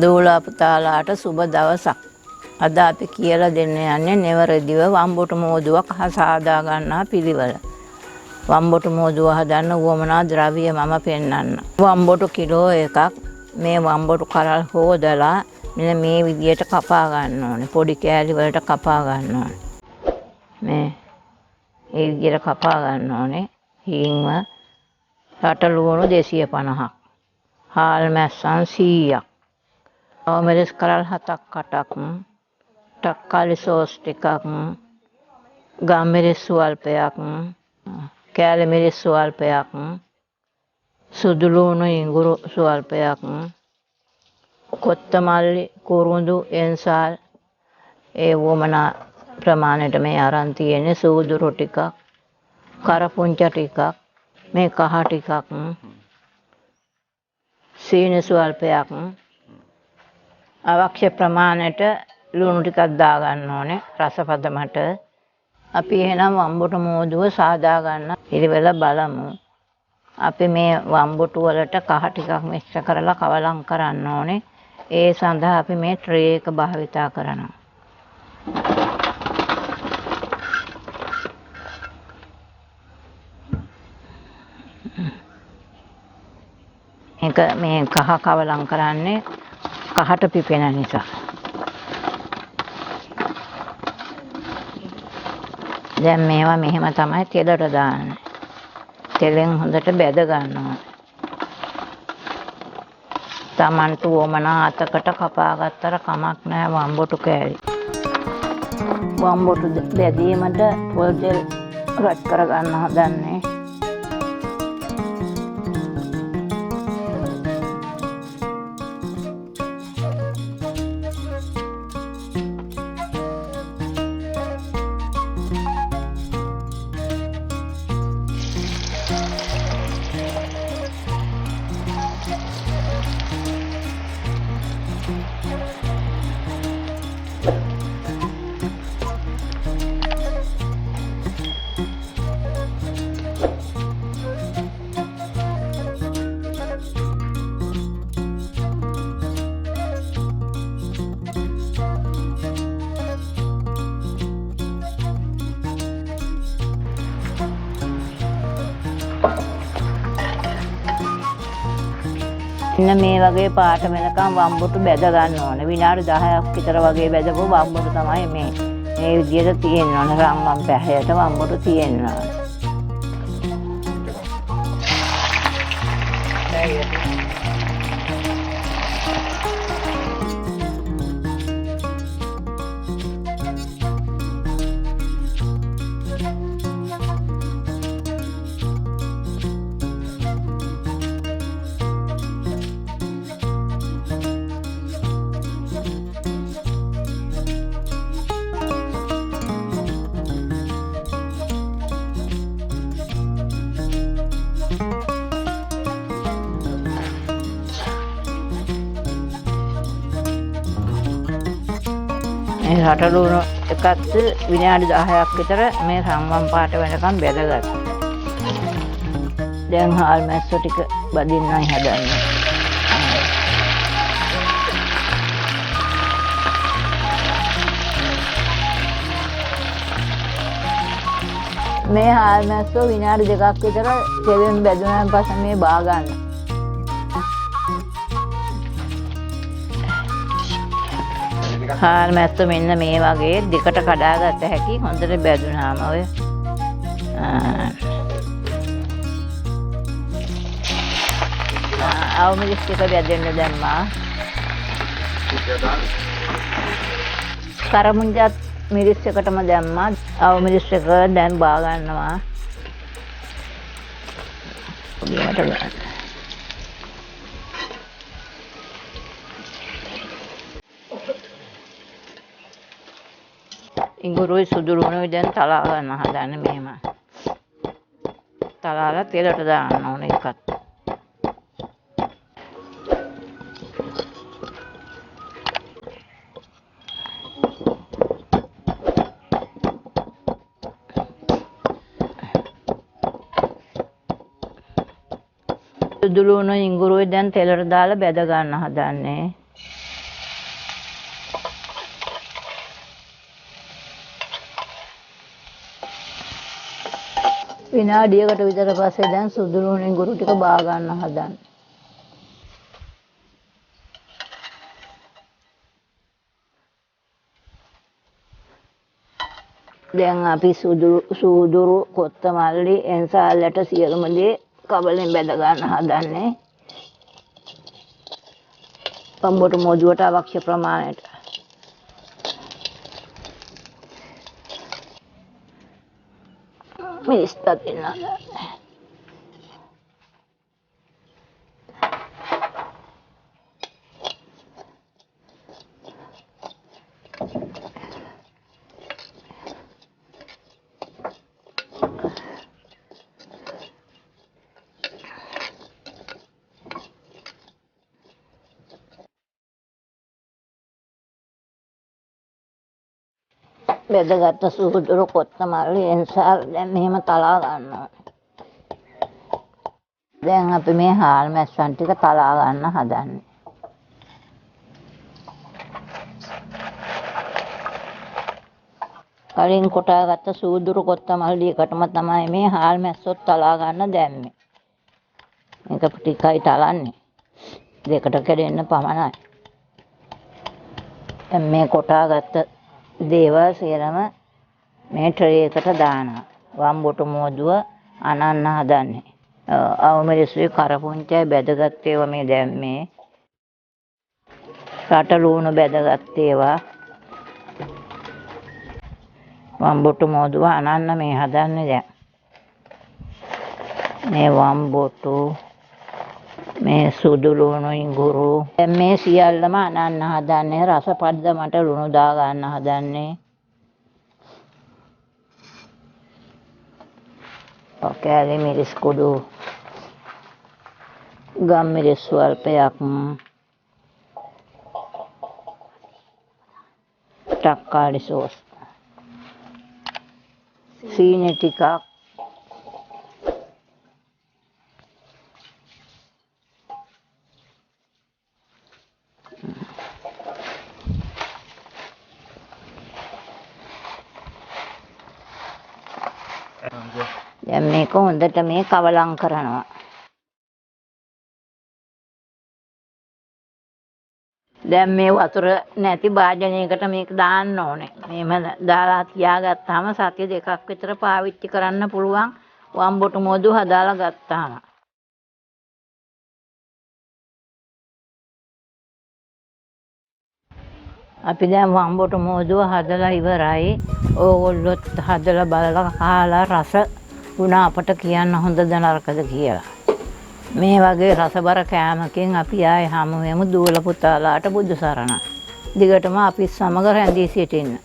දූලා පුතාලාට සුබ දවසක්. අද අපි කියලා දෙන්න යන්නේ නෙවරදිව වම්බොටු මෝදුවක් සාදා ගන්නා පිළිවෙල. වම්බොටු මෝදුව හදන්න උවමනා ද්‍රව්‍ය මම පෙන්නන්න. වම්බොටු කිලෝ එකක් මේ වම්බොටු කරල් හොදලා මෙන්න මේ විදියට කපා ගන්න ඕනේ. පොඩි කෑලි වලට කපා ගන්න ඕනේ. මේ විදියට කපා ගන්න ඕනේ. හීන්ව රට ලුණු 250ක්. හාල් මැස්සන් 100ක්. අවමෙලස් කරල් 7ක් 8ක්. තක්කාලි සෝස් ටිකක්. ගම්මිරිස් ස්වල්පයක්. කෑලි මිරිස් ස්වල්පයක්. සුදු ලුණු ඉඟුරු ස්වල්පයක්. කොත්තමල්ලි කුරුඳු එන්සාල් ඒ වමනා ප්‍රමාණයට මේ අරන් තියෙන්නේ. සූදුරු ටිකක්. කරපුංච ටිකක්. මේ කහ ටිකක්. සීනි ස්වල්පයක්. අවශ්‍ය ප්‍රමාණයට ලුණු ටිකක් දා ගන්න ඕනේ රසපදමට. අපි එහෙනම් වම්බොටු මෝදුව සාදා ගන්න පිළිවෙල බලමු. අපි මේ වම්බොටු වලට කහ ටිකක් මිශ්‍ර කරලා කවලම් කරන්න ඕනේ. ඒ සඳහා අපි මේ ට්‍රේ එක භාවිතා කරනවා. මේ කහ කවලම් කරන්නේ කහට පිපෙන නිසා. දැන් මේවා මෙහෙම තමයි තෙලට දාන්නේ. තෙලෙන් හොඳට බැද ගන්නවා. Tamanට වමනා අතකට කපා ගත්තර කමක් නැහැ වම්බොටු කෑලි. වම්බොටු බැදීමට පොල් තෙල් රත් කර ගන්න හදන්නේ. මෙන්න මේ වගේ පාට වෙනකම් වම්බොටු බැද ගන්න ඕනේ. විනාඩි 10ක් විතර වගේ බැදපුව වම්බොටු තමයි මේ විදියට තියෙන්න ඕනේ. රම්මම් පැහැයට වම්බොටු තියෙන්න ඕනේ. රට ලුණු එකත් විනාඩි 10ක් විතර මේ රම්මම් පාට වෙනකම් බැදගත්තා. දැන් හාල් මැස්සෝ ටික බදින්නයි හදන්නේ. මේ හාල් මැස්සෝ විනාඩි 2ක් විතර තෙලෙන් බැදුනාන් පස්සේ මේ බා ගන්න. හාල් මැස්සෝ මෙන්න මේ වගේ දෙකට කඩා ගත්ත හැකි හොඳට බැදුනාම ඔය අවමිරිස් ටික බැදෙන්න දැම්මා. කරමුංජත් මිරිස් එකටම දැම්මා. අවමිරිස් එක දැන් බා ගන්නවා. ඔබට ගන්න. ඉඟුරුයි සුදු ලුණුයි දැන් තලා ගන්න හදන්නේ මෙහෙම. තලාලා තෙලට දාන්න ඕනේ එකත්. සුදු ලුණු ඉඟුරුයි දැන් තෙලට දාලා බැද ගන්න හදන්නේ. විනාඩියකට විතර පස්සේ දැන් සුදු ලුණු ඉඟුරු ටික බා ගන්න හදන්න. දැන් අපි සූදුරු කොත්තමල්ලි එන්සාල්ලට සියලුම දේ කබලෙන් බැද ගන්න හදන්නේ. වම්බොටු මොදුවට අවශ්‍ය ප්‍රමාණයට. මිරිස් තදින්න. බෙදගත්ත සූදුරු කොත්තමල්ලි එන්සාල් දැන් මෙහෙම තලා ගන්නවා. දැන් අපි මේ හාල් මැස්සන් ටික තලා ගන්න හදන්නේ. කලින් කොටාගත්ත සූදුරු කොත්තමල්ලි එකටම තමයි මේ හාල් මැස්සොත් තලා ගන්න දැම්මේ. මේක ටිකයි තලන්නේ. දෙකට කැඩෙන්න පමණයි. දැන් මේ කොටාගත්ත දේවල් සියලම මේ ට්‍රේ එකට දානවා. වම්බොටු මෝදුව අනන්න හදන්නේ. අවමිරිස්සුයි කරපුංචයි බැදගත් ඒවා මේ දැම්මේ. රට ලුණු බැදගත් ඒවා. වම්බොටු මෝදුව අනන්න මේ හදන්නේ දැන්. මේ වම්බොටු මේ සුදු ලුණු ඉඟුරු දැන් මේ සියල්ලම අනන්න හදන්නේ. රස පද්දමට ලුණු දා ගන්න හදන්නේ. ඔකෑලි මිරිස් කුඩු ගම් මිරිස් ස්වල්පයක් තක්කාලි සෝස් සීනි ටිකක් දැන් මේක හොඳට මේ කවලම් කරනවා. දැන් මේ වතුර නැති භාජනයකට මේක දාන්න ඕනේ. මේම දාලා තියාගත්තාම සතිය දෙකක් විතර පාවිච්චි කරන්න පුළුවන්. වම්බොටු මොදු හදාලා ගත්තාම. අපි දැන් වම්බොටු මොදුව හදලා ඉවරයි. ඕගොල්ලොත් හදලා බලලා කාලා රස ගුණ අපට කියන්න හොඳද නරකද කියලා. මේ වගේ රසබර කෑමකින් අපි ආයේ හමු වෙමු. දුවල පුතාලාට බුදු සරණයි. දිගටම අපි සමග රැඳී සිටින්න.